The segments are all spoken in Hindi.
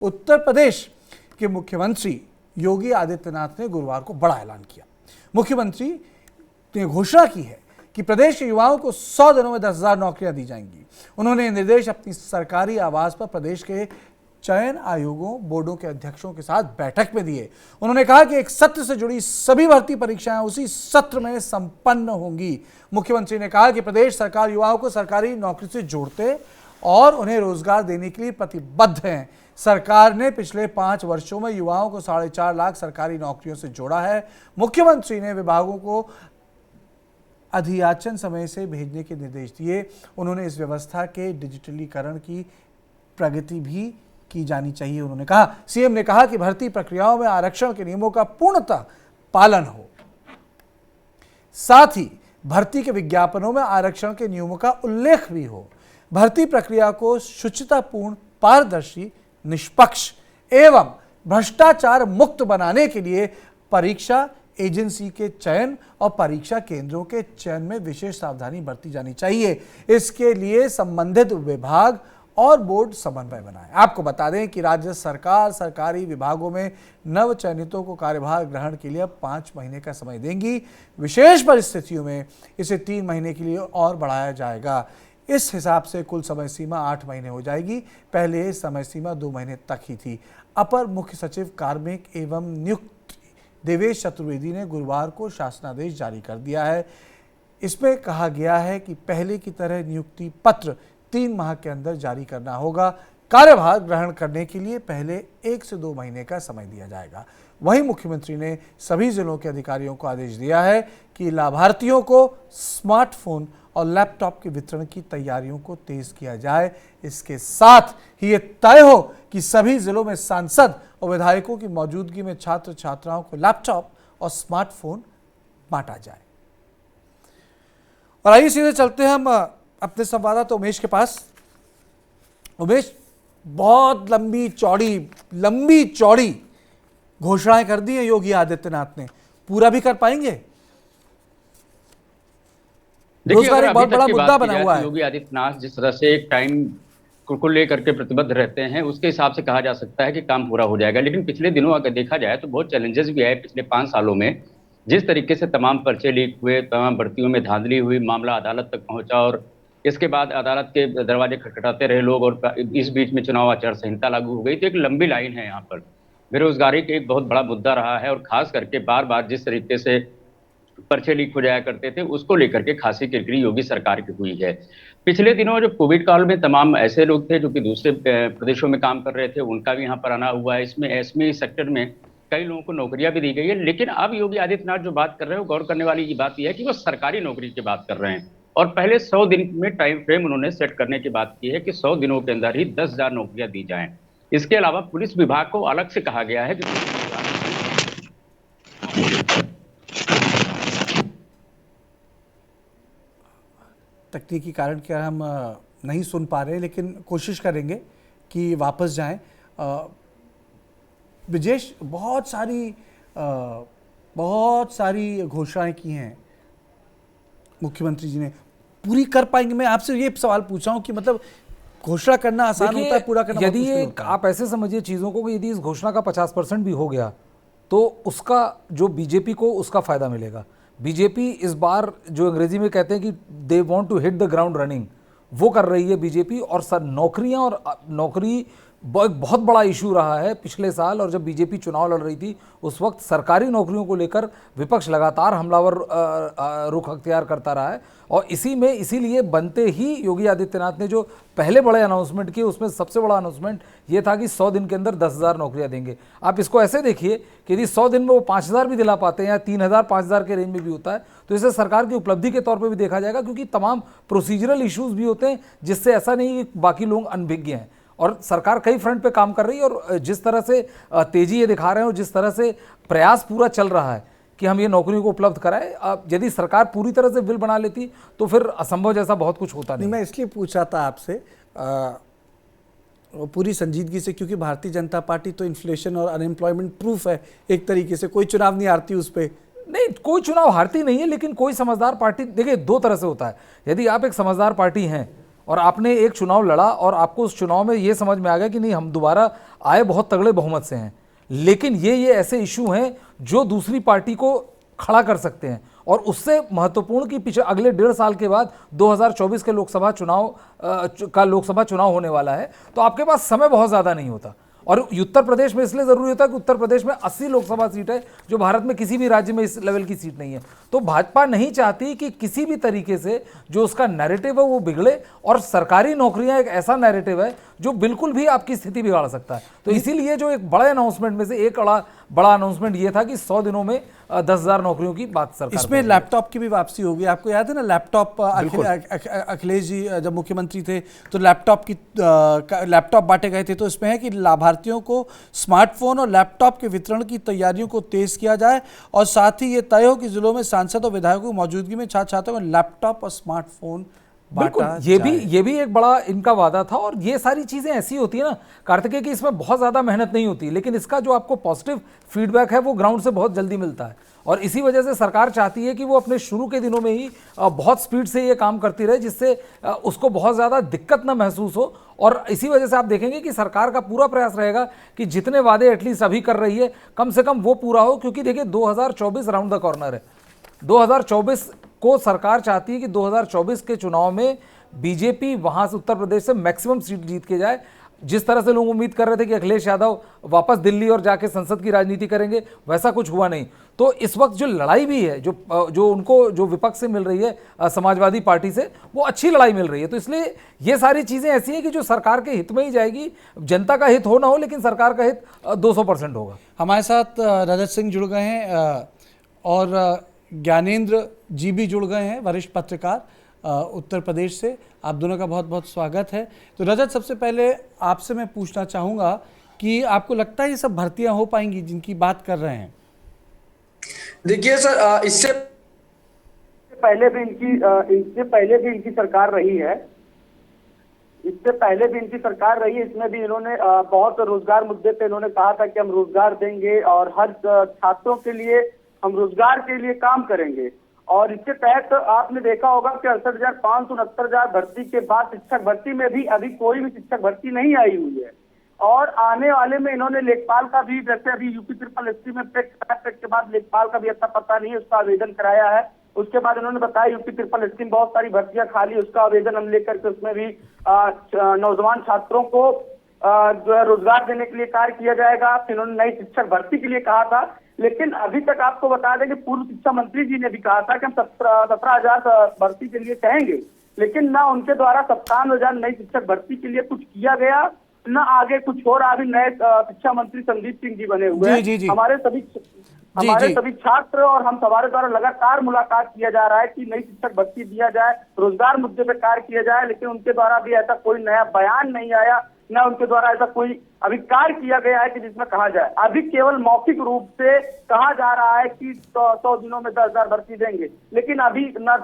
उत्तर प्रदेश के मुख्यमंत्री योगी आदित्यनाथ ने गुरुवार को बड़ा ऐलान किया। मुख्यमंत्री ने घोषणा की है कि प्रदेश के युवाओं को 100 दिनों में 10,000 नौकरियां दी जाएंगी। उन्होंने ये निर्देश अपनी सरकारी आवास पर प्रदेश के चयन आयोगों बोर्डों के अध्यक्षों के साथ बैठक में दिए। उन्होंने कहा कि एक सत्र से जुड़ी सभी भर्ती परीक्षाएं उसी सत्र में संपन्न होंगी। मुख्यमंत्री ने कहा कि प्रदेश सरकार युवाओं को सरकारी नौकरी से जोड़ते और उन्हें रोजगार देने के लिए प्रतिबद्ध है। सरकार ने पिछले 5 वर्षों में युवाओं को 4.5 लाख सरकारी नौकरियों से जोड़ा है। मुख्यमंत्री ने विभागों को अधियाचन समय से भेजने के निर्देश दिए। उन्होंने इस व्यवस्था के डिजिटलीकरण की प्रगति भी की जानी चाहिए। उन्होंने कहा, सीएम ने कहा कि भर्ती प्रक्रियाओं में आरक्षण के नियमों का पूर्णतः पालन हो, साथ ही भर्ती के विज्ञापनों में आरक्षण के नियमों का उल्लेख भी हो। भर्ती प्रक्रिया को शुचितापूर्ण, पारदर्शी, निष्पक्ष एवं भ्रष्टाचार मुक्त बनाने के लिए परीक्षा एजेंसी के चयन और परीक्षा केंद्रों के चयन में विशेष सावधानी बरती जानी चाहिए। इसके लिए संबंधित विभाग और बोर्ड समन्वय बनाए। आपको बता दें कि राज्य सरकार सरकारी विभागों में नव चयनितों को कार्यभार ग्रहण के लिए अब 5 महीने का समय देंगी। विशेष परिस्थितियों में इसे 3 महीने के लिए और बढ़ाया जाएगा। इस हिसाब से कुल समय सीमा 8 महीने हो जाएगी। पहले ये समय सीमा 2 महीने तक ही थी। अपर मुख्य सचिव कार्मिक एवं नियुक्त देवेश चतुर्वेदी ने गुरुवार को शासनादेश जारी कर दिया है। इसमें कहा गया है कि पहले की तरह नियुक्ति पत्र 3 माह के अंदर जारी करना होगा। कार्यभार ग्रहण करने के लिए पहले 1 से 2 महीने का समय दिया जाएगा। वहीं मुख्यमंत्री ने सभी जिलों के अधिकारियों को आदेश दिया है कि लाभार्थियों को स्मार्टफोन और लैपटॉप के वितरण की तैयारियों को तेज किया जाए। इसके साथ ही ये तय हो कि सभी जिलों में सांसद और विधायकों की मौजूदगी में छात्र छात्राओं को लैपटॉप और स्मार्टफोन बांटा जाए। और आइए सीधे चलते हैं हम अपने संवाददाता उमेश के पास। उमेश, बहुत लंबी चौड़ी घोषणाएं कर दी है योगी आदित्यनाथ ने, पूरा भी कर पाएंगे? रोजगार एक बहुत बड़ा मुद्दा बना हुआ है। योगी आदित्यनाथ जिस तरह से एक टाइम को लेकर के प्रतिबद्ध रहते हैं, उसके हिसाब से कहा जा सकता है कि काम पूरा हो जाएगा। लेकिन पिछले दिनों अगर देखा जाए तो बहुत चैलेंजेस भी आए पिछले 5 सालों में। जिस तरीके से तमाम पर्चे लीक हुए, तमाम भर्तियों में धांधली हुई, मामला अदालत तक पहुंचा और इसके बाद अदालत के दरवाजे खटखटाते रहे लोग और इस बीच में चुनाव आचार संहिता लागू हो गई। तो एक लंबी लाइन है यहाँ पर। बेरोजगारी का एक बहुत बड़ा मुद्दा रहा है और खास करके बार बार जिस तरीके से पर्चे लीक हो जाया करते थे, उसको लेकर के खासी किरकिरी योगी सरकार की हुई है। पिछले दिनों जो कोविड काल में तमाम ऐसे लोग थे जो कि दूसरे प्रदेशों में काम कर रहे थे, उनका भी यहाँ पर आना हुआ है। इसमें एसएमई सेक्टर में कई लोगों को नौकरियां भी दी गई है। लेकिन अब योगी आदित्यनाथ जो बात कर रहे हैं, गौर करने वाली ये बात यह है कि वो सरकारी नौकरी की बात कर रहे हैं और पहले 100 दिन में टाइम फ्रेम उन्होंने सेट करने की बात की है कि 100 दिनों के अंदर ही 10,000 नौकरियां दी जाएं। इसके अलावा पुलिस विभाग को अलग से कहा गया है कि तकनीकी कारण क्या हम नहीं सुन पा रहे, लेकिन कोशिश करेंगे कि वापस जाएं। ब्रिजेश, बहुत सारी घोषणाएं की हैं मुख्यमंत्री जी ने, पूरी कर पाएंगे? मैं आपसे ये सवाल पूछ रहा हूं कि मतलब घोषणा करना आसान होता है, पूरा करना यदि आप ऐसे समझिए चीजों को कि यदि इस घोषणा का 50% भी हो गया तो उसका जो बीजेपी को उसका फायदा मिलेगा। बीजेपी इस बार जो अंग्रेजी में कहते हैं कि they want to hit the ground running, वो कर रही है बीजेपी। और सर नौकरियां और नौकरी बहुत बड़ा इशू रहा है पिछले साल। और जब बीजेपी चुनाव लड़ रही थी उस वक्त सरकारी नौकरियों को लेकर विपक्ष लगातार हमलावर रुख अख्तियार करता रहा है। और इसीलिए बनते ही योगी आदित्यनाथ ने जो पहले बड़े अनाउंसमेंट किए, उसमें सबसे बड़ा अनाउंसमेंट ये था कि 100 दिन के अंदर 10,000 नौकरियां देंगे। आप इसको ऐसे देखिए कि यदि 100 दिन में वो 5,000 भी दिला पाते हैं या 3,000 5,000 के रेंज में भी होता है तो इसे सरकार की उपलब्धि के तौर पर भी देखा जाएगा, क्योंकि तमाम प्रोसीजरल इशूज़ भी होते हैं जिससे ऐसा नहीं कि बाकी लोग अनभिज्ञ हैं। और सरकार कई फ्रंट पे काम कर रही है और जिस तरह से तेजी ये दिखा रहे हैं और जिस तरह से प्रयास पूरा चल रहा है कि हम ये नौकरियों को उपलब्ध कराएं, यदि सरकार पूरी तरह से बिल बना लेती तो फिर असंभव जैसा बहुत कुछ होता नहीं। मैं इसलिए पूछ रहा था आपसे पूरी संजीदगी से, क्योंकि भारतीय जनता पार्टी तो इन्फ्लेशन और अनएम्प्लॉयमेंट प्रूफ है एक तरीके से। कोई चुनाव नहीं हारती उस पर। नहीं, कोई चुनाव हारती नहीं है, लेकिन कोई समझदार पार्टी, देखिए 2 तरह से होता है। यदि आप एक समझदार पार्टी हैं और आपने एक चुनाव लड़ा और आपको उस चुनाव में ये समझ में आ गया कि नहीं, हम दोबारा आए बहुत तगड़े बहुमत से हैं, लेकिन ये ऐसे इशू हैं जो दूसरी पार्टी को खड़ा कर सकते हैं। और उससे महत्वपूर्ण कि पिछले अगले 1.5 साल के बाद 2024 के लोकसभा चुनाव होने वाला है, तो आपके पास समय बहुत ज़्यादा नहीं होता। और उत्तर प्रदेश में इसलिए ज़रूरी होता है कि उत्तर प्रदेश में 80 लोकसभा सीट है, जो भारत में किसी भी राज्य में इस लेवल की सीट नहीं है। तो भाजपा नहीं चाहती कि किसी भी तरीके से जो उसका नैरेटिव है वो बिगड़े, और सरकारी नौकरियां एक ऐसा नैरेटिव है जो बिल्कुल भी आपकी स्थिति बिगाड़ सकता है। तो इसीलिए जो एक बड़े अनाउंसमेंट में से एक बड़ा अनाउंसमेंट ये था कि 100 दिनों में 10,000 नौकरियों की बात सरकार। इसमें लैपटॉप की भी वापसी होगी। आपको याद है ना, लैपटॉप अखिलेश जी जब मुख्यमंत्री थे तो लैपटॉप बांटे गए थे। तो इसमें है कि लाभार्थियों को स्मार्टफोन और लैपटॉप के वितरण की तैयारियों को तेज किया जाए, और साथ ही ये तय हो कि जिलों में सांसद और विधायकों की मौजूदगी में छात्र छात्राओं को लैपटॉप और स्मार्टफोन बिल्कुल, ये भी एक बड़ा इनका वादा था। और ये सारी चीजें ऐसी होती है ना कार्तिकेय कि इसमें बहुत ज्यादा मेहनत नहीं होती, लेकिन इसका जो आपको पॉजिटिव फीडबैक है वो ग्राउंड से बहुत जल्दी मिलता है। और इसी वजह से सरकार चाहती है कि वो अपने शुरू के दिनों में ही बहुत स्पीड से ये काम करती रहे, जिससे उसको बहुत ज़्यादा दिक्कत ना महसूस हो। और इसी वजह से आप देखेंगे कि सरकार का पूरा प्रयास रहेगा कि जितने वादे एटलीस्ट अभी कर रही है कम से कम वो पूरा हो, क्योंकि देखिए 2024 राउंड द कॉर्नर है। 2024 को सरकार चाहती है कि 2024 के चुनाव में बीजेपी वहां से उत्तर प्रदेश से मैक्सिमम सीट जीत के जाए। जिस तरह से लोग उम्मीद कर रहे थे कि अखिलेश यादव वापस दिल्ली और जाके संसद की राजनीति करेंगे, वैसा कुछ हुआ नहीं। तो इस वक्त जो लड़ाई भी है, जो उनको जो विपक्ष से मिल रही है समाजवादी पार्टी से, वो अच्छी लड़ाई मिल रही है। तो इसलिए ये सारी चीज़ें ऐसी हैं कि जो सरकार के हित में ही जाएगी। जनता का हित हो ना हो, लेकिन सरकार का हित 200% होगा। हमारे साथ रजत सिंह जुड़ गए हैं और ज्ञानेंद्र जी भी जुड़ गए हैं, वरिष्ठ पत्रकार उत्तर प्रदेश से। आप दोनों का बहुत बहुत स्वागत है। तो रजत, सबसे पहले आपसे मैं पूछना चाहूँगा कि आपको लगता है ये सब भर्तियां हो पाएंगी जिनकी बात कर रहे हैं? देखिए सर, इससे पहले भी इनकी सरकार रही है। इसमें भी इन्होंने बहुत रोजगार मुद्दे पे इन्होंने कहा था कि हम रोजगार देंगे और हर छात्रों के लिए हम रोजगार के लिए काम करेंगे। और इसके तहत आपने देखा होगा कि 68,569 भर्ती के बाद शिक्षक भर्ती में भी अभी कोई भी शिक्षक भर्ती नहीं आई हुई है। और आने वाले में इन्होंने लेखपाल का भी, जैसे अभी यूपी SSSC में पेट के बाद लेखपाल का भी अच्छा पता नहीं है, उसका आवेदन कराया है। उसके बाद इन्होंने बताया यूपी SSSC में बहुत सारी भर्तियां खाली, उसका आवेदन हम लेकर के उसमें भी नौजवान छात्रों को जो है रोजगार देने के लिए कार्य किया जाएगा। फिर इन्होंने नई शिक्षक भर्ती के लिए कहा था, लेकिन अभी तक आपको बता दें कि पूर्व शिक्षा मंत्री जी ने भी कहा था कि हम 17,000 भर्ती के लिए कहेंगे, लेकिन ना उनके द्वारा 57,000 नई शिक्षक भर्ती के लिए कुछ किया गया, ना आगे कुछ हो रहा। अभी नए शिक्षा मंत्री संदीप सिंह जी बने हुए हैं। हमारे सभी छात्र और हम हमारे द्वारा लगातार मुलाकात किया जा रहा है कि नई शिक्षक भर्ती दिया जाए, रोजगार मुद्दे पे कार्य किया जाए, लेकिन उनके द्वारा भी ऐसा कोई नया बयान नहीं आया, ना उनके द्वारा ऐसा कोई अभी कार्य किया गया है कि जिसमें कहा जाए। अभी केवल मौखिक रूप से कहा जा रहा है कि 100 दिनों में 10,000 भर्ती देंगे, लेकिन अभी न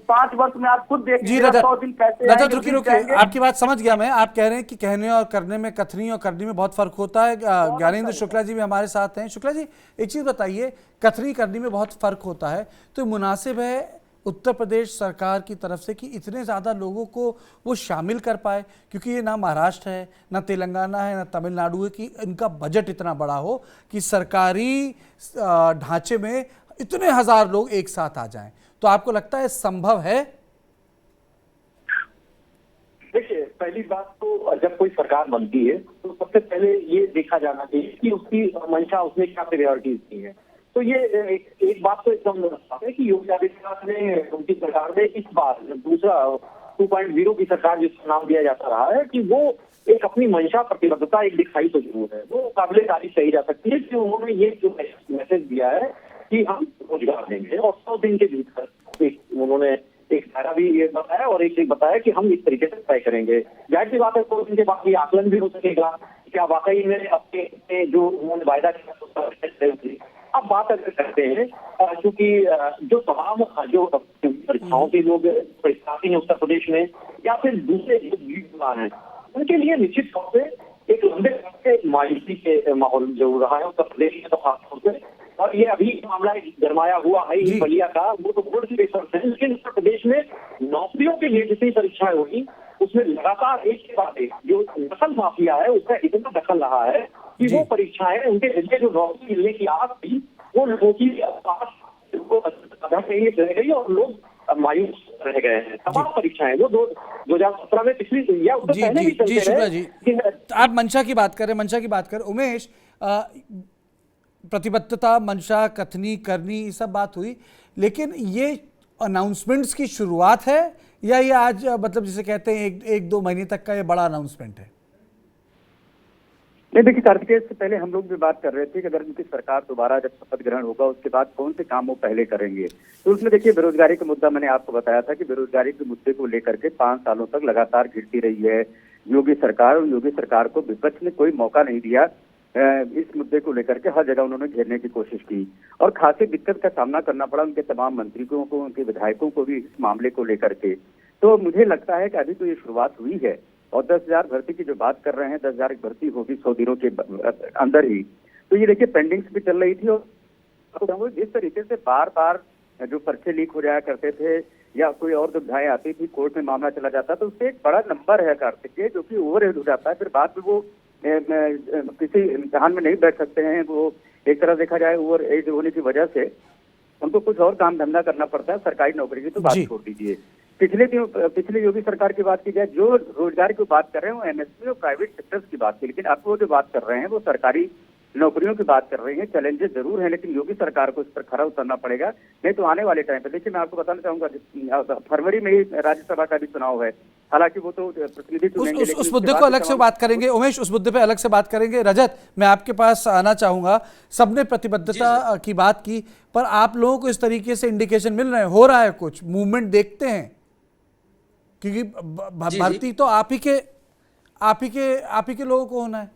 5 वर्ष में आप खुद देखिए 100 दिन कैसे। रुकिए, आपकी बात समझ गया मैं। आप कह रहे हैं कि कहने और करने में, कथनी और करनी में बहुत फर्क होता है। ज्ञानेंद्र शुक्ला जी भी हमारे साथ हैं। शुक्ला जी, एक चीज बताइए, कथनी करनी में बहुत फर्क होता है, तो मुनासिब है उत्तर प्रदेश सरकार की तरफ से कि इतने ज़्यादा लोगों को वो शामिल कर पाए, क्योंकि ये ना महाराष्ट्र है, ना तेलंगाना है, ना तमिलनाडु है, कि इनका बजट इतना बड़ा हो कि सरकारी ढांचे में इतने हजार लोग एक साथ आ जाएं। तो आपको लगता है संभव है? देखिए, पहली बात तो जब कोई सरकार बनती है तो सबसे पहले ये देखा जाना चाहिए कि उसकी मंशा, उसने क्या प्रायोरिटीज दी है। तो ये एक बात तो एकदम है कि योगी आदित्यनाथ ने, उनकी सरकार ने इस बार दूसरा 2.0 की सरकार जिसका नाम दिया जाता रहा है, कि वो एक अपनी मंशा, प्रतिबद्धता एक दिखाई तो जरूर है। वो काबिले तारीफ कही जा सकती है कि उन्होंने ये जो मैसेज दिया है कि हम रोजगार देंगे, और 100 दिन के भीतर उन्होंने एक दायरा भी ये बताया और एक बताया कि हम इस तरीके से तय करेंगे। जाहिर सी बात है 100 दिन के बाद ये आकलन भी हो सकेगा क्या वाकई में अपने जो उन्होंने वायदा किया। अब बात अगर करते हैं, क्योंकि जो तमाम जो परीक्षाओं के लोग परीक्षार्थी हैं उत्तर प्रदेश में, या फिर दूसरे जो युवा हैं, उनके लिए निश्चित तौर पे एक लंबे मायूसी के माहौल जरूर रहा है उत्तर प्रदेश में। तो खासतौर पे और ये अभी मामला गरमाया हुआ है ये बलिया का, वो तो बोर्ड की रिसर्च है, लेकिन उत्तर प्रदेश में नौकरियों के लिए जितनी परीक्षाएं हुई उसमें लगातार एक के बाद एक जो दखल माफिया है उसका इतना दखल रहा है कि वो परीक्षाएं उनके जरिए जो नौकरी मिलने की आस थी वो लोगों की रह गई और लोग मायूस रह गए हैं। तमाम परीक्षाएं वो 2017 में पिछली या उससे पहले भी चलते शुक्ला रहे। जी, आप मंशा की बात करें, उमेश, प्रतिबद्धता, मंशा, कथनी, करनी, ये सब बात हुई, लेकिन ये अनाउंसमेंट्स की शुरुआत है या ये आज मतलब जिसे कहते हैं एक दो महीने तक का ये बड़ा अनाउंसमेंट है? नहीं, देखिए कार्तिकेय, इससे पहले हम लोग भी बात कर रहे थे कि अगर उनकी सरकार दोबारा जब शपथ ग्रहण होगा उसके बाद कौन से काम वो पहले करेंगे। तो उसमें देखिए बेरोजगारी का मुद्दा मैंने आपको बताया था कि बेरोजगारी के मुद्दे को लेकर के 5 सालों तक लगातार घिरती रही है योगी सरकार, और योगी सरकार को विपक्ष ने कोई मौका नहीं दिया इस मुद्दे को लेकर के। हर जगह उन्होंने घेरने की कोशिश की और खासी दिक्कत का सामना करना पड़ा उनके तमाम मंत्रियों को, उनके विधायकों को भी इस मामले को लेकर के। तो मुझे लगता है कि अभी तो ये शुरुआत हुई है और 10,000 भर्ती की जो बात कर रहे हैं, 10,000 भर्ती होगी 100 दिनों के अंदर ही। तो ये देखिए पेंडिंग्स भी चल रही थी और जिस तरीके से बार बार जो पर्चे लीक हो जाया करते थे या कोई और दुविधाएं आती थी, कोर्ट में मामला चला जाता, तो उससे एक बड़ा नंबर है कार्तिक जो कि ओवर हेड हो जाता है। फिर बाद में वो किसी इम्तिहान में नहीं बैठ सकते हैं। वो एक तरह देखा जाए ओवर एज होने की वजह से उनको कुछ और काम धंधा करना पड़ता है। सरकारी नौकरी की तो बात छोड़ दीजिए। पिछले योगी सरकार की बात की जाए, जो रोजगार की बात कर रहे हैं वो एमएसपी और प्राइवेट सेक्टर्स की बात की, लेकिन अब वो जो बात कर रहे हैं वो सरकारी नौकरियों की बात कर रहे हैं। चैलेंजेस जरूर हैं, लेकिन योगी सरकार को इस पर खरा उतरना पड़ेगा, नहीं तो आने वाले टाइम पे देखिए मैं आपको बताना चाहूंगा फरवरी में ही राज्यसभा का भी चुनाव है। हालांकि वो तो प्रतिनिधि चुनेंगे, उस मुद्दे को अलग से बात करेंगे उमेश, उस मुद्दे पे अलग से बात करेंगे। रजत, मैं आपके पास आना चाहूंगा। सबने प्रतिबद्धता की बात की, पर आप लोगों को इस तरीके से इंडिकेशन मिल रहे हैं, हो रहा है कुछ मूवमेंट देखते हैं? क्योंकि भर्ती तो आप ही के लोगों को होना है।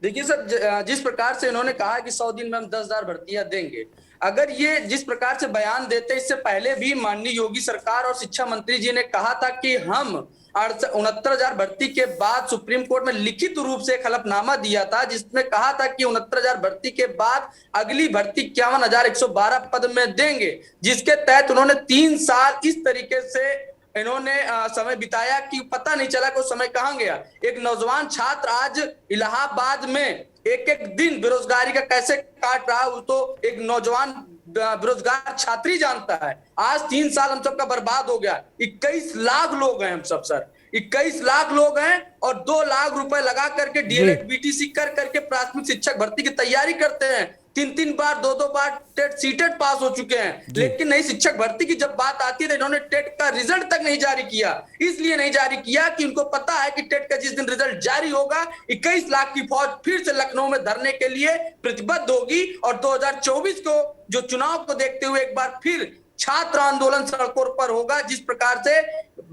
देखिए सर, जिस प्रकार से इन्होंने कहा कि 100 दिन में हम 10,000 भर्तियां देंगे, अगर ये जिस प्रकार से बयान देते, इससे पहले भी माननीय योगी सरकार और शिक्षा मंत्री जी ने कहा था कि हम 69,000 भर्ती के बाद सुप्रीम कोर्ट में लिखित रूप से एक हलफनामा दिया था जिसमें कहा था कि 69,000 भर्ती के बाद अगली भर्ती 51,112 पद में देंगे, जिसके तहत उन्होंने 3 साल इस तरीके से इन्होंने समय बिताया कि पता नहीं चला कि समय कहां गया। एक नौजवान छात्र आज इलाहाबाद में एक दिन बेरोजगारी का कैसे काट रहा है तो एक नौजवान बेरोजगार छात्री जानता है। आज 3 साल हम सबका बर्बाद हो गया। 21 लाख लोग हैं हम सब सर, 21 लाख लोग हैं और 2 लाख रुपए लगा करके डीएलएड बीटीसी कर करके प्राथमिक शिक्षक भर्ती की तैयारी करते हैं। 3 बार 2 बार टेट सीटेट पास हो चुके हैं, लेकिन नई शिक्षक भर्ती की जब बात आती है तो इन्होंने टेट का रिजल्ट तक नहीं जारी किया। इसलिए नहीं जारी किया कि उनको पता है कि टेट का जिस दिन रिजल्ट जारी होगा 21 लाख की फौज फिर से लखनऊ में धरने के लिए प्रतिबद्ध होगी और 2024 को जो चुनाव को देखते हुए एक बार फिर छात्र आंदोलन सड़कों पर होगा। जिस प्रकार से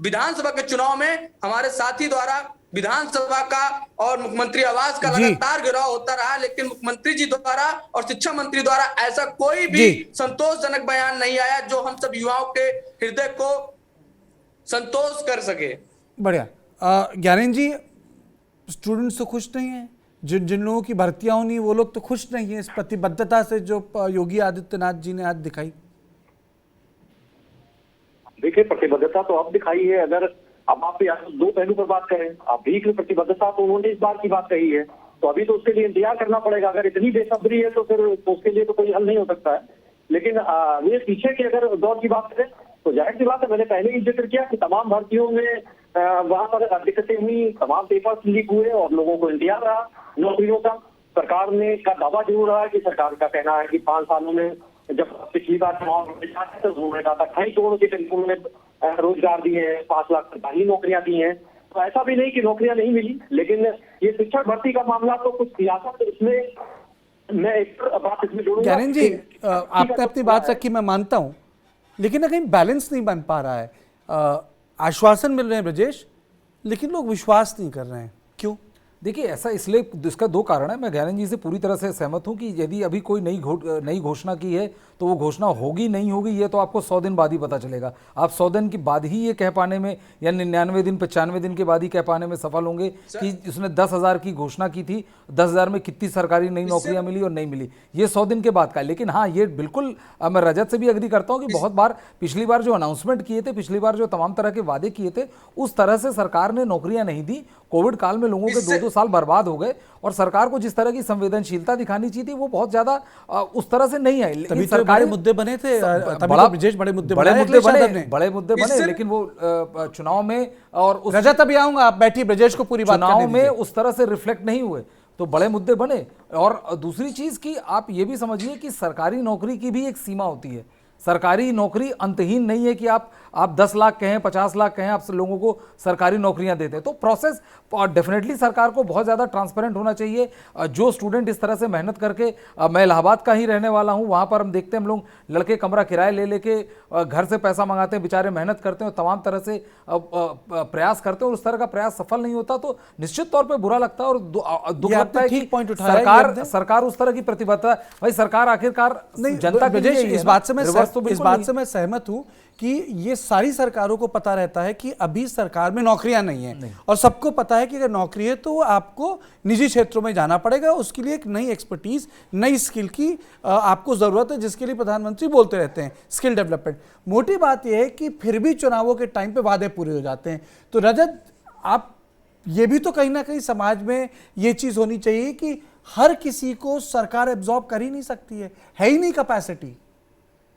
विधानसभा के चुनाव में हमारे साथी द्वारा विधानसभा का और मुख्यमंत्री आवास का लगातार घेराव होता रहा, लेकिन मुख्यमंत्री जी द्वारा और शिक्षा मंत्री द्वारा ऐसा कोई भी संतोषजनक बयान नहीं आया जो हम सब युवाओं के हृदय को संतोष कर सके। बढ़िया। ज्ञानेंद्र जी, स्टूडेंट्स तो खुश नहीं है, जिन लोगों की भर्तियां होनी वो लोग तो खुश नहीं है इस प्रतिबद्धता से जो योगी आदित्यनाथ जी ने आज दिखाई। देखिए प्रतिबद्धता तो अब दिखाई है। अगर अब आप 2 पहलू पर बात करें, अभी की प्रतिबद्धता तो उन्होंने इस बार की बात कही है, तो अभी तो उसके लिए इंतजार करना पड़ेगा। अगर इतनी बेसब्री है तो फिर उसके लिए तो कोई हल नहीं हो सकता है। लेकिन ये पीछे के अगर दौर की बात करें तो जाहिर सी बात है, मैंने पहले ही जिक्र किया कि तमाम भर्तियों में वहां पर दिक्कतें हुई, तमाम पेपर्स लीक हुए और लोगों को इंतजार रहा नौकरियों का। सरकार ने का दावा जरूर रहा है कि सरकार का कहना है कि 5 सालों में जब पिछली बार चुनाव तो उन्होंने कहा था 2.5 करोड़ के करीब उन्होंने रोजगार दिए हैं, 5 लाख सरकारी नौकरियां दी हैं। तो ऐसा भी नहीं कि नौकरियां नहीं मिली, लेकिन ये शिक्षक भर्ती का मामला तो कुछ सियासत इसमें मैं एक बात इसमें जोड़ूंगा। ज्ञानेंद्र जी, आपने अपनी बात रखी, मैं मानता हूं, लेकिन ना कहीं बैलेंस नहीं बन पा रहा है। आश्वासन मिल रहे हैं ब्रजेश, लेकिन लोग विश्वास नहीं कर रहे हैं। क्यों? देखिए ऐसा इसलिए, इसका दो कारण है। मैं ज्ञानंद जी से पूरी तरह से सहमत हूं कि यदि अभी कोई नई घोषणा की है तो वो घोषणा होगी नहीं होगी ये तो आपको 100 दिन बाद ही पता चलेगा। आप 100 दिन के बाद ही ये कह पाने में, या 99 दिन 95 दिन के बाद ही कह पाने में सफल होंगे कि उसने 10,000 की घोषणा की थी, 10,000 में कितनी सरकारी नई नौकरियां मिली और नहीं मिली, ये 100 दिन के बाद का है। लेकिन हाँ, ये बिल्कुल मैं रजत से भी एग्री करता हूं कि बहुत बार पिछली बार जो अनाउंसमेंट किए थे, पिछली बार जो तमाम तरह के वादे किए थे, उस तरह से सरकार ने नौकरियां नहीं दी। कोविड काल में लोगों के 2-2 साल बर्बाद हो गए और सरकार को जिस तरह की संवेदनशीलता दिखानी चाहिए थी वो बहुत ज्यादा उस तरह से नहीं आई। तभी तो बड़े मुद्दे बने थे, बड़े मुद्दे बने, लेकिन वो चुनाव में और रजत अभी आऊंगा, आप बैठिए, ब्रजेश को पूरी बात चुनाव में उस तरह से रिफ्लेक्ट नहीं हुए तो बड़े मुद्दे बने। और दूसरी चीज की आप ये भी समझिए कि सरकारी नौकरी की भी एक सीमा होती है। सरकारी नौकरी अंतहीन नहीं है कि आप 10 लाख कहें, 50 लाख कहें, आप लोगों को सरकारी नौकरियां देते हैं। तो प्रोसेस डेफिनेटली सरकार को बहुत ज़्यादा ट्रांसपेरेंट होना चाहिए। जो स्टूडेंट इस तरह से मेहनत करके, मैं इलाहाबाद का ही रहने वाला हूं, वहां पर हम देखते हैं हम लोग लड़के कमरा किराए ले लेके घर से पैसा मंगाते हैं, बेचारे मेहनत करते हैं और तमाम तरह से प्रयास करते हैं और उस तरह का प्रयास सफल नहीं होता तो निश्चित तौर पर बुरा लगता है और दुख लगता है कि सरकार उस तरह की प्रतिबद्धता, भाई सरकार आखिरकार जनता के लिए। इस बात से मैं सहमत हूं कि ये सारी सरकारों को पता रहता है कि अभी सरकार में नौकरियां नहीं है और सबको पता है कि अगर नौकरी है तो आपको निजी क्षेत्रों में जाना पड़ेगा, उसके लिए एक नई एक्सपर्टीज, नई स्किल की आपको जरूरत है, जिसके लिए प्रधानमंत्री बोलते रहते हैं स्किल डेवलपमेंट। मोटी बात यह है कि फिर भी चुनावों के टाइम पे वादे पूरे हो जाते हैं। तो रजत, आप ये भी तो कहीं ना कहीं समाज में ये चीज होनी चाहिए कि हर किसी को सरकार एब्जॉर्ब कर ही नहीं सकती है ही नहीं कैपेसिटी।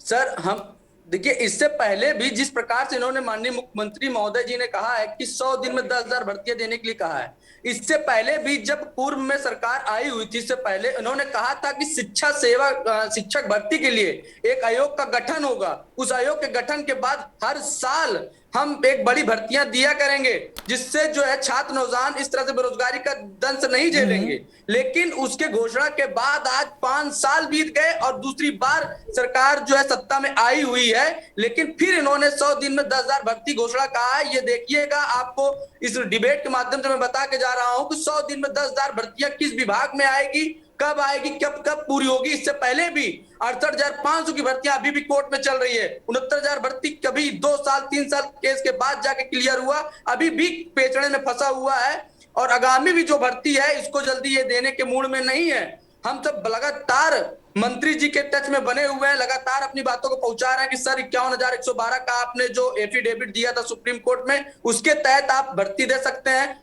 सर, हम देखिए, इससे पहले भी जिस प्रकार से इन्होंने माननीय मुख्यमंत्री महोदय जी ने कहा है कि 100 दिन में 10,000 भर्तियां देने के लिए कहा है, इससे पहले भी जब पूर्व में सरकार आई हुई थी, इससे पहले इन्होंने कहा था कि शिक्षक भर्ती के लिए एक आयोग का गठन होगा। उस आयोग के गठन के बाद हर साल हम एक बड़ी भर्तियां दिया करेंगे जिससे जो है छात्र नौजवान इस तरह से बेरोजगारी का दंश नहीं झेलेंगे। लेकिन उसके घोषणा के बाद आज 5 साल बीत गए और दूसरी बार सरकार जो है सत्ता में आई हुई है, लेकिन फिर इन्होंने 100 दिन में 10,000 भर्ती घोषणा कहा है। ये देखिएगा, आपको इस डिबेट के माध्यम से मैं बता के जा रहा हूं कि 100 दिन में 10,000 भर्तियां किस विभाग में आएगी, कब आएगी, कब पूरी होगी। इससे पहले भी 68,500 की भर्तियां अभी भी कोर्ट में चल रही है। 69,000 भर्ती कभी 2 साल 3 साल केस के बाद जाके क्लियर हुआ, अभी भी पेचड़े में फंसा हुआ है और आगामी भी जो भर्ती है इसको जल्दी ये देने के मूड में नहीं है। हम सब लगातार मंत्री जी के टच में बने हुए हैं, लगातार अपनी बातों को पहुंचा रहे हैं कि सर 51,112 का आपने जो एफिडेविट दिया था सुप्रीम कोर्ट में, उसके तहत आप भर्ती दे सकते हैं।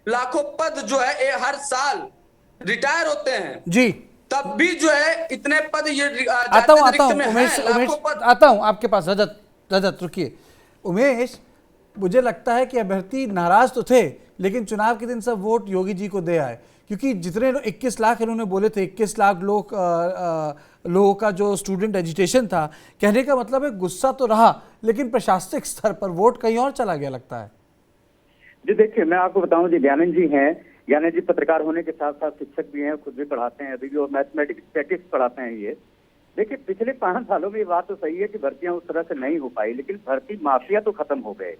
लाखों पद जो है हर साल रिटायर होते हैं जी, तब भी जो है इतने पद ये आता हूं आपके पास। रजत रुकिए। उमेश, मुझे लगता है कि अभ्यर्थी नाराज तो थे लेकिन चुनाव के दिन सब वोट योगी जी को दे आए, क्योंकि जितने 21 लाख इन्होंने बोले थे, 21 लाख लोगों का जो स्टूडेंट एजुटेशन था, कहने का मतलब है गुस्सा तो रहा लेकिन प्रशासनिक स्तर पर वोट कहीं और चला गया लगता है। जी देखिए, मैं आपको बताऊं, जी ज्ञानंद जी हैं, ज्ञानंद जी पत्रकार होने के साथ साथ शिक्षक भी हैं, खुद भी पढ़ाते हैं अभी भी, और मैथमेटिक्स स्टैटिस्टिक्स पढ़ाते हैं। ये देखिए, पिछले 5 सालों में ये बात तो सही है कि भर्तियां उस तरह से नहीं हो पाई, लेकिन भर्ती माफिया तो खत्म हो गए।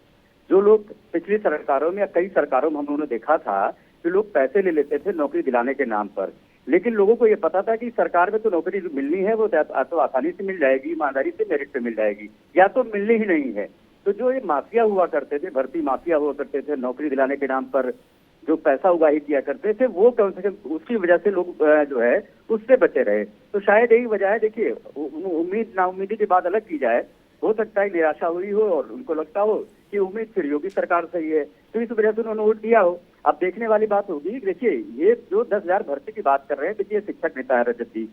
जो लोग पिछली सरकारों में या कई सरकारों में हम लोगों ने देखा था कि लोग पैसे ले लेते थे नौकरी दिलाने के नाम पर, लेकिन लोगों को ये पता था कि सरकार में तो नौकरी जो मिलनी है वो तो आसानी से मिल जाएगी, ईमानदारी से, मेरिट पे मिल जाएगी, या तो मिलनी ही नहीं है। तो जो ये माफिया हुआ करते थे, भर्ती माफिया हुआ करते थे, नौकरी दिलाने के नाम पर जो पैसा उगाही किया करते थे, वो कम से कम उसकी वजह से लोग जो है उससे बचे रहे। तो शायद यही वजह है। देखिए, उम्मीद नाउम्मीदी की बात अलग की जाए, हो सकता है निराशा हुई हो और उनको लगता हो कि उम्मीद फिर योगी सरकार सही है, तो इस वजह से उन्होंने वोट दिया हो। अब देखने वाली बात होगी। देखिए, ये जो 10,000 भर्ती की बात कर रहे हैं, देखिए शिक्षक नेता है रजत जी,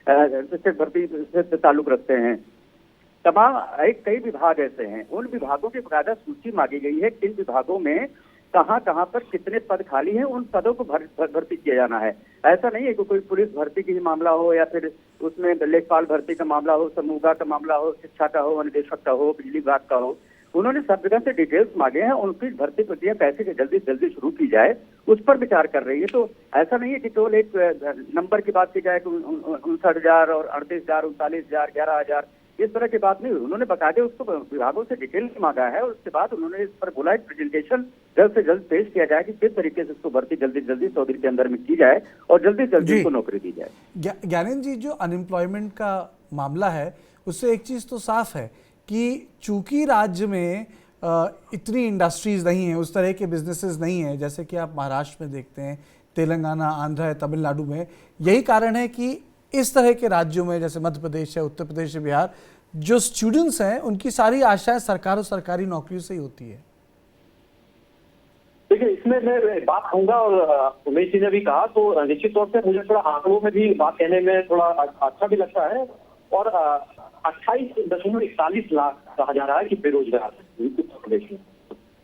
शिक्षक भर्ती से ताल्लुक रखते हैं। तमाम कई विभाग ऐसे हैं, उन विभागों की बकायदा सूची मांगी गई है, किन विभागों में कहाँ कहाँ पर कितने पद खाली हैं, उन पदों को भर्ती किया जाना है। ऐसा नहीं है कि कोई पुलिस भर्ती की मामला हो या फिर उसमें लेखपाल भर्ती का मामला हो, समूह का मामला हो, शिक्षा का हो, निदेशक का हो, बिजली विभाग का हो। उन्होंने सब जगह से डिटेल्स मांगे हैं, उनकी भर्ती प्रक्रिया कैसे जल्दी शुरू की जाए उस पर विचार कर रही है। तो ऐसा नहीं है कि केवल एक नंबर की बात की जाए कि 59,000 और 38,000, 39,000, 11,000 इस तरह की बात नहीं हुई। उन्होंने बकायदे उसको विभागों से डिटेल में मांगा है और उसके बाद उन्होंने इस पर बोला एक प्रेजेंटेशन जल्द से जल्द पेश किया जाए कि किस तरीके से इसको भर्ती जल्दी जल्दी 100 दिन के अंदर में की जाए और जल्दी से जल्दी उसको नौकरी दी जाए। ज्ञानेंद्र जी, जो अनएम्प्लॉयमेंट का मामला है उससे एक चीज़ तो साफ है कि चूंकि राज्य में इतनी इंडस्ट्रीज नहीं है, उस तरह के बिजनेसेस नहीं है जैसे कि आप महाराष्ट्र में देखते हैं, तेलंगाना, आंध्र है, तमिलनाडु में। यही कारण है कि इस तरह के राज्यों में जैसे मध्य प्रदेश है, उत्तर प्रदेश है, बिहार, जो स्टूडेंट्स हैं उनकी सारी आशाएं सरकार और सरकारी नौकरियों से ही होती है। देखिए, इसमें मैं बात कहूंगा और उमेश जी ने भी कहा, तो निश्चित तौर से मुझे थोड़ा आंकड़ों में भी बात कहने में थोड़ा अच्छा भी लगता है। और 28.41 लाख कहा जा रहा है कि बेरोजगार है उत्तर प्रदेश में।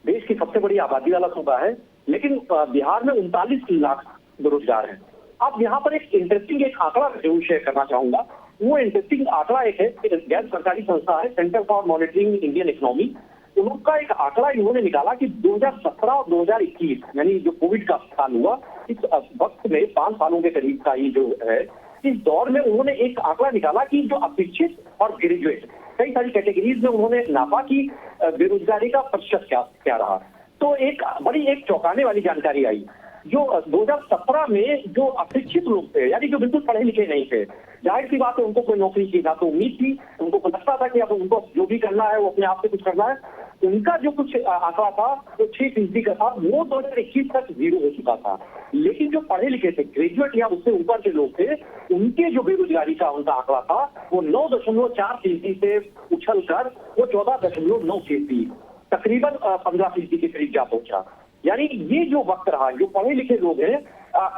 देश की सबसे बड़ी आबादी वाला सूबा है, लेकिन बिहार में 39 लाख बेरोजगार हैं। अब यहाँ पर एक इंटरेस्टिंग एक आंकड़ा जरूर शेयर करना चाहूंगा। वो इंटरेस्टिंग आंकड़ा एक है, गैर सरकारी संस्था है centre for monitoring Indian economy. उनका एक आंकड़ा इन्होंने निकाला कि 2017 और 2021 यानी जो कोविड का साल हुआ, इस वक्त में 5 सालों के करीब का ये जो है, इस दौर में उन्होंने एक आंकड़ा निकाला कि जो अशिक्षित और ग्रेजुएट कई सारी कैटेगरीज में उन्होंने नापा कि बेरोजगारी का प्रतिशत क्या रहा। तो एक बड़ी एक चौंकाने वाली जानकारी आई। जो 2017 में जो अशिक्षित लोग थे, यानी जो बिल्कुल पढ़े लिखे नहीं थे, जाहिर सी बात है उनको कोई नौकरी की ना तो उम्मीद थी, उनको लगता था कि अब उनको जो भी करना है वो अपने आप से कुछ करना है। उनका जो कुछ आंकड़ा था जो 6% का था, वो 2021 तक 0 हो चुका था। लेकिन जो पढ़े लिखे थे, ग्रेजुएट या उससे ऊपर के लोग थे, उनके जो बेरोजगारी का उनका आंकड़ा था वो 9.4% से उछल कर वो 14.9%, तकरीबन 15% के करीब जा पहुंचा। यानी ये जो वक्त रहा, जो पढ़े लिखे लोग हैं,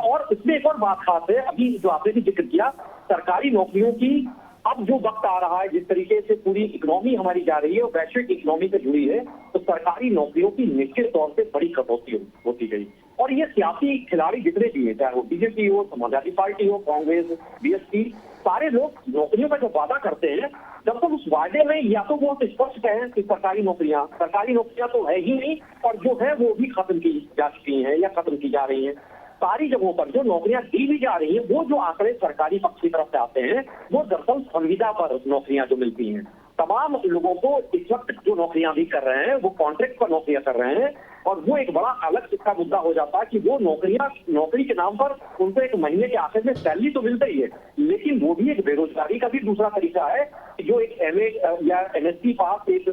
और इसमें एक और बात खास है, अभी जो आपने भी जिक्र किया सरकारी नौकरियों की, अब जो वक्त आ रहा है, जिस तरीके से पूरी इकोनॉमी हमारी जा रही है और वैश्विक इकोनॉमी से जुड़ी है, तो सरकारी नौकरियों की निश्चित तौर से बड़ी कटौती होती गई। और ये सियासी खिलाड़ी जितने भी हैं, चाहे वो बीजेपी हो, समाजवादी पार्टी हो, कांग्रेस, बीएसपी, सारे लोग नौकरियों का जो वादा करते हैं, जब तक उस वादे में या तो वो स्पष्ट कहें कि सरकारी नौकरियां तो है ही नहीं, और जो है वो भी खत्म की जा चुकी हैं या खत्म की जा रही हैं। सारी जगहों पर जो नौकरियां दी भी जा रही हैं, वो जो आंकड़े सरकारी पक्ष की तरफ से आते हैं, वो दरअसल संविदा पर नौकरियां जो मिलती हैं। तमाम लोगों को इस वक्त जो नौकरियां भी कर रहे हैं वो कॉन्ट्रैक्ट पर नौकरियां कर रहे हैं, और वो एक बड़ा अलग इसका मुद्दा हो जाता है कि वो नौकरी के नाम पर उनको एक महीने के आखिर में सैलरी तो मिलता ही है, लेकिन वो भी एक बेरोजगारी का भी दूसरा तरीका है। जो एक MA या MSc पास एक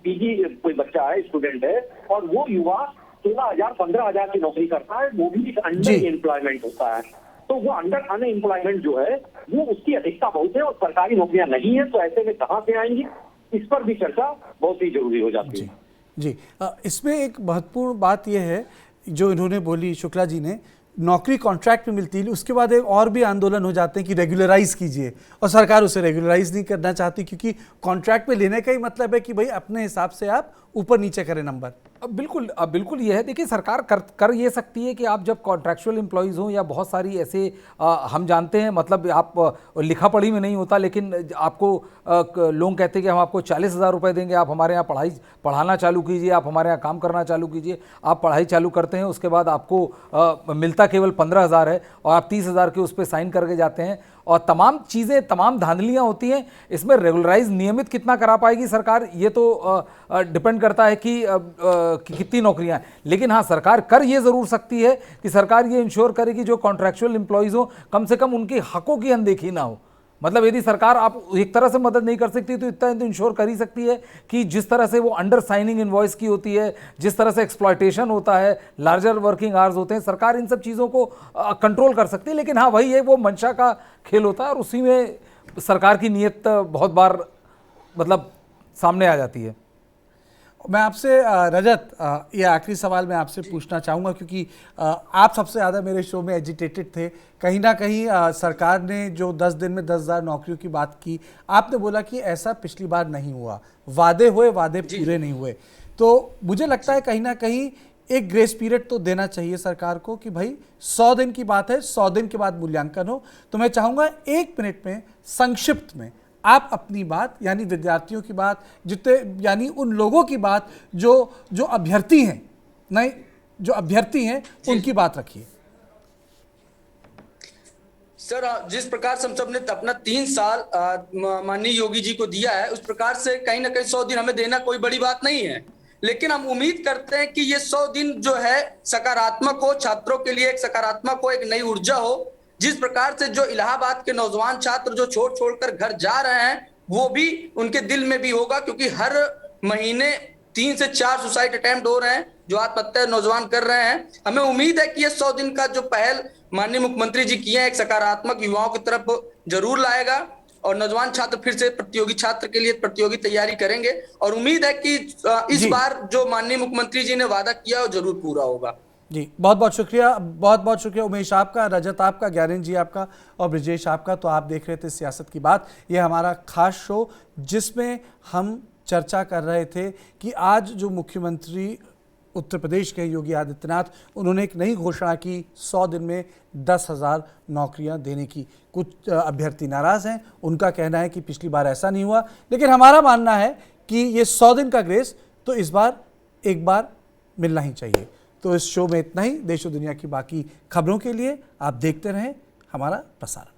PG कोई बच्चा है, स्टूडेंट है, और वो युवा 16,000 15,000 की नौकरी करता है, वो भी एक अंडर एम्प्लॉयमेंट होता है। तो वो अंडर अनएम्प्लॉयमेंट जो है वो उसकी अधिकता बहुत है, और सरकारी नौकरियां नहीं है, तो ऐसे में कहां से आएंगी, इस पर भी चर्चा बहुत ही जरूरी हो जाती है। जी, इसमें एक महत्वपूर्ण बात यह है जो इन्होंने बोली, शुक्ला जी ने, नौकरी कॉन्ट्रैक्ट में मिलती है, उसके बाद एक और भी आंदोलन हो जाते हैं कि रेगुलराइज कीजिए, और सरकार उसे रेगुलराइज नहीं करना चाहती, क्योंकि कॉन्ट्रैक्ट में लेने का ही मतलब है कि भाई अपने हिसाब से आप ऊपर नीचे करें नंबर। बिल्कुल ये है। देखिए, सरकार कर ये सकती है कि आप जब कॉन्ट्रैक्चुअल एम्प्लॉयज़ हों या बहुत सारी ऐसे हम जानते हैं, मतलब आप लिखा पढ़ी में नहीं होता, लेकिन आपको लोग कहते हैं कि हम आपको 40,000 रुपये देंगे, आप हमारे यहाँ पढ़ाना चालू कीजिए, आप हमारे यहाँ काम करना चालू कीजिए। आप पढ़ाई चालू करते हैं, उसके बाद आपको मिलता केवल 15,000 है, और आप 30,000 के उस पर साइन करके जाते हैं, और तमाम चीज़ें, तमाम धांधलियाँ होती हैं। इसमें रेगुलराइज नियमित कितना करा पाएगी सरकार, ये तो डिपेंड करता है कि कितनी नौकरियां हैं। लेकिन हाँ, सरकार कर ये ज़रूर सकती है कि सरकार ये इंश्योर करे कि जो कॉन्ट्रैक्चुअल एम्प्लॉयज़ हो, कम से कम उनके हकों की अनदेखी ना हो। मतलब यदि सरकार आप एक तरह से मदद नहीं कर सकती तो इतना तो इंश्योर कर ही सकती है कि जिस तरह से वो अंडर साइनिंग इनवॉइस की होती है, जिस तरह से एक्सप्लॉयटेशन होता है, लार्जर वर्किंग आवर्स होते हैं, सरकार इन सब चीज़ों को कंट्रोल कर सकती है। लेकिन हाँ, वही है, वो मंशा का खेल होता है, और उसी में सरकार की नीयत बहुत बार मतलब सामने आ जाती है। मैं आपसे रजत, ये आखिरी सवाल मैं आपसे पूछना चाहूँगा, क्योंकि आप सबसे ज़्यादा मेरे शो में एजिटेटेड थे। कहीं ना कहीं सरकार ने जो 10 दिन में 10,000 नौकरियों की बात की, आपने बोला कि ऐसा पिछली बार नहीं हुआ, वादे हुए, वादे पूरे नहीं हुए। तो मुझे लगता है कहीं ना कहीं एक ग्रेस पीरियड तो देना चाहिए सरकार को कि भाई 100 दिन की बात है, 100 दिन के बाद मूल्यांकन हो। तो मैं चाहूँगा 1 मिनट में संक्षिप्त में आप अपनी बात, यानी विद्यार्थियों की बात, जितने यानी उन लोगों की बात जो अभ्यर्थी हैं, उनकी बात रखिए। सर, जिस प्रकार से हम सब ने अपना 3 साल माननीय योगी जी को दिया है, उस प्रकार से कहीं ना कहीं 100 दिन हमें देना कोई बड़ी बात नहीं है, लेकिन हम उम्मीद करते हैं कि ये 100 दिन जो है सकारात्मक हो, छात्रों के लिए एक सकारात्मक हो, एक नई ऊर्जा हो। जिस प्रकार से जो इलाहाबाद के नौजवान छात्र जो छोड़कर घर जा रहे हैं, वो भी उनके दिल में भी होगा, क्योंकि हर महीने 3 से 4 सुसाइड अटेम्प्ट हो रहे हैं, जो आत्महत्या नौजवान कर रहे हैं। हमें उम्मीद है कि ये 100 दिन का जो पहल माननीय मुख्यमंत्री जी किए हैं, एक सकारात्मक युवाओं की तरफ जरूर लाएगा और नौजवान छात्र फिर से प्रतियोगी छात्र के लिए प्रतियोगी तैयारी करेंगे। और उम्मीद है कि इस बार जो माननीय मुख्यमंत्री जी ने वादा किया वो जरूर पूरा होगा। जी, बहुत बहुत शुक्रिया, बहुत बहुत शुक्रिया उमेश आपका, रजत आपका, ज्ञानेंद्र जी आपका और ब्रिजेश आपका। तो आप देख रहे थे सियासत की बात, ये हमारा खास शो जिसमें हम चर्चा कर रहे थे कि आज जो मुख्यमंत्री उत्तर प्रदेश के योगी आदित्यनाथ, उन्होंने एक नई घोषणा की 100 दिन में 10,000 नौकरियां देने की। कुछ अभ्यर्थी नाराज़ हैं, उनका कहना है कि पिछली बार ऐसा नहीं हुआ, लेकिन हमारा मानना है कि ये 100 दिन का ग्रेस तो इस बार एक बार मिलना ही चाहिए। तो इस शो में इतना ही। देश और दुनिया की बाकी खबरों के लिए आप देखते रहें हमारा प्रसारण।